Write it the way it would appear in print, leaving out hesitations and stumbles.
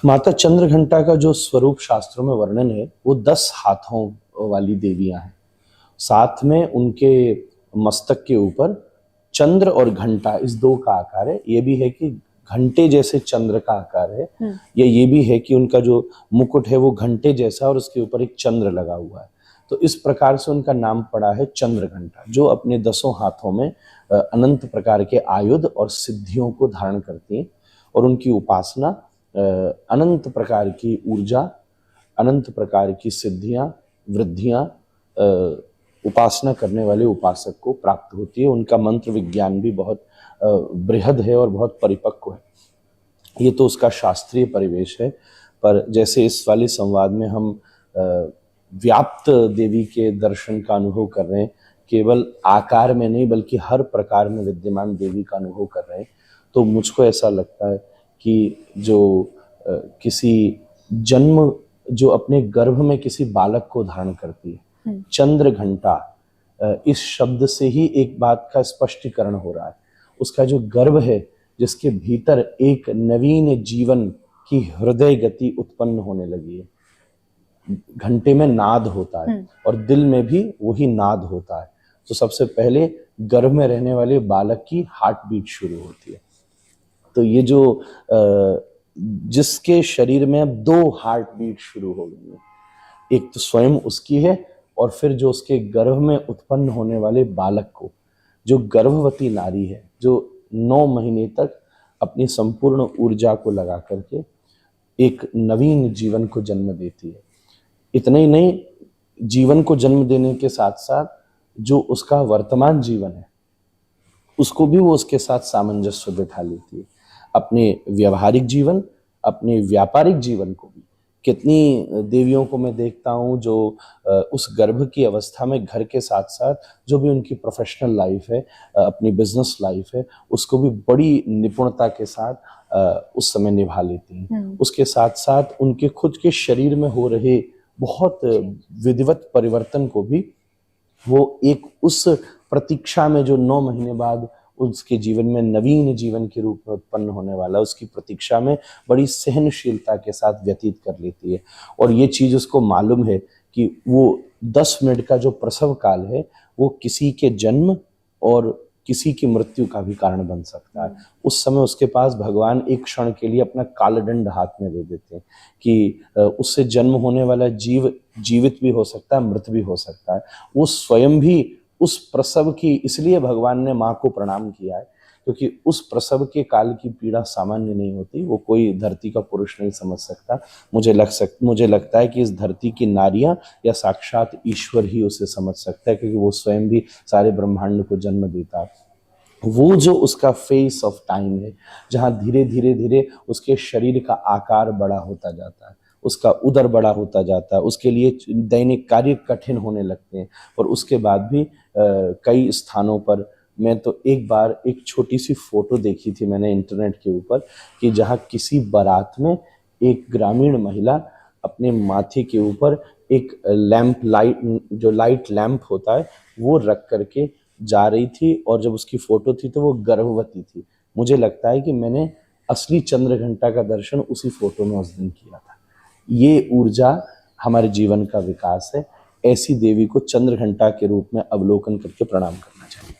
माता चंद्रघंटा का जो स्वरूप शास्त्रों में वर्णन है वो 10 हाथों वाली देवियां हैं। साथ में उनके मस्तक के ऊपर चंद्र और घंटा इस दो का आकार है। ये भी है कि घंटे जैसे चंद्र का आकार है। ये भी है कि उनका जो मुकुट है वो घंटे जैसा और उसके ऊपर एक चंद्र लगा हुआ है। तो इस प्रकार से उनका नाम पड़ा है चंद्रघंटा, जो अपने 10 हाथों में अनंत प्रकार के आयुध और सिद्धियों को धारण करती हैं। और उनकी उपासना अनंत प्रकार की ऊर्जा, अनंत प्रकार की सिद्धियां, वृद्धियां उपासना करने वाले उपासक को प्राप्त होती है। उनका मंत्र विज्ञान भी बहुत बृहद है और बहुत परिपक्व है। ये तो उसका शास्त्रीय परिवेश है। पर जैसे इस वाले संवाद में हम व्याप्त देवी के दर्शन का अनुभव कर रहे हैं, केवल आकार में नहीं बल्कि हर प्रकार में विद्यमान देवी का अनुभव कर रहे हैं, तो मुझको ऐसा लगता है कि जो किसी जन्म जो अपने गर्भ में किसी बालक को धारण करती है, चंद्र घंटा, इस शब्द से ही एक बात का स्पष्टीकरण हो रहा है। उसका जो गर्भ है जिसके भीतर एक नवीन जीवन की हृदय गति उत्पन्न होने लगी है। घंटे में नाद होता है और दिल में भी वही नाद होता है। तो सबसे पहले गर्भ में रहने वाले बालक की हार्ट बीट शुरू होती है। तो ये जो जिसके शरीर में अब 2 हार्ट बीट शुरू हो गई है, एक तो स्वयं उसकी है और फिर जो उसके गर्भ में उत्पन्न होने वाले बालक को, जो गर्भवती नारी है, जो 9 महीने तक अपनी संपूर्ण ऊर्जा को लगा करके एक नवीन जीवन को जन्म देती है। इतना ही नहीं, जीवन को जन्म देने के साथ साथ जो उसका वर्तमान जीवन है उसको भी वो उसके साथ सामंजस्य बिठा लेती है। अपने व्यवहारिक जीवन, अपने व्यापारिक जीवन को भी। कितनी देवियों को मैं देखता हूँ जो उस गर्भ की अवस्था में घर के साथ साथ जो भी उनकी प्रोफेशनल लाइफ है, अपनी बिजनेस लाइफ है, उसको भी बड़ी निपुणता के साथ उस समय निभा लेती हैं। उसके साथ साथ उनके खुद के शरीर में हो रहे बहुत विधिवत परिवर्तन को भी वो एक उस प्रतीक्षा में, जो 9 महीने बाद उसके जीवन में नवीन जीवन के रूप में उत्पन्न होने वाला, उसकी प्रतीक्षा में बड़ी सहनशीलता के साथ व्यतीत कर लेती है। और ये चीज उसको मालूम है कि वो 10 मिनट का जो प्रसव काल है वो किसी के जन्म और किसी की मृत्यु का भी कारण बन सकता है। उस समय उसके पास भगवान एक क्षण के लिए अपना कालदंड हाथ में दे देते हैं कि उससे जन्म होने वाला जीव जीवित भी हो सकता है, मृत भी हो सकता है। वो स्वयं भी उस प्रसव की, इसलिए भगवान ने माँ को प्रणाम किया है क्योंकि उस प्रसव के काल की पीड़ा सामान्य नहीं होती। वो कोई धरती का पुरुष नहीं समझ सकता। मुझे लगता है कि इस धरती की नारियां या साक्षात ईश्वर ही उसे समझ सकता है, क्योंकि वो स्वयं भी सारे ब्रह्मांड को जन्म देता है। वो जो उसका फेस ऑफ टाइम है, जहाँ धीरे धीरे धीरे उसके शरीर का आकार बड़ा होता जाता है, उसका उदर बड़ा होता जाता है, उसके लिए दैनिक कार्य कठिन होने लगते हैं। और उसके बाद भी कई स्थानों पर, मैं तो एक बार एक छोटी सी फोटो देखी थी मैंने इंटरनेट के ऊपर, कि जहाँ किसी बारात में एक ग्रामीण महिला अपने माथे के ऊपर एक लैंप, लाइट, जो लाइट लैंप होता है वो रख करके जा रही थी, और जब उसकी फोटो थी तो वो गर्भवती थी। मुझे लगता है कि मैंने असली चंद्रघंटा का दर्शन उसी फोटो में उस दिन किया था। ये ऊर्जा हमारे जीवन का विकास है। ऐसी देवी को चंद्रघंटा के रूप में अवलोकन करके प्रणाम करना चाहिए।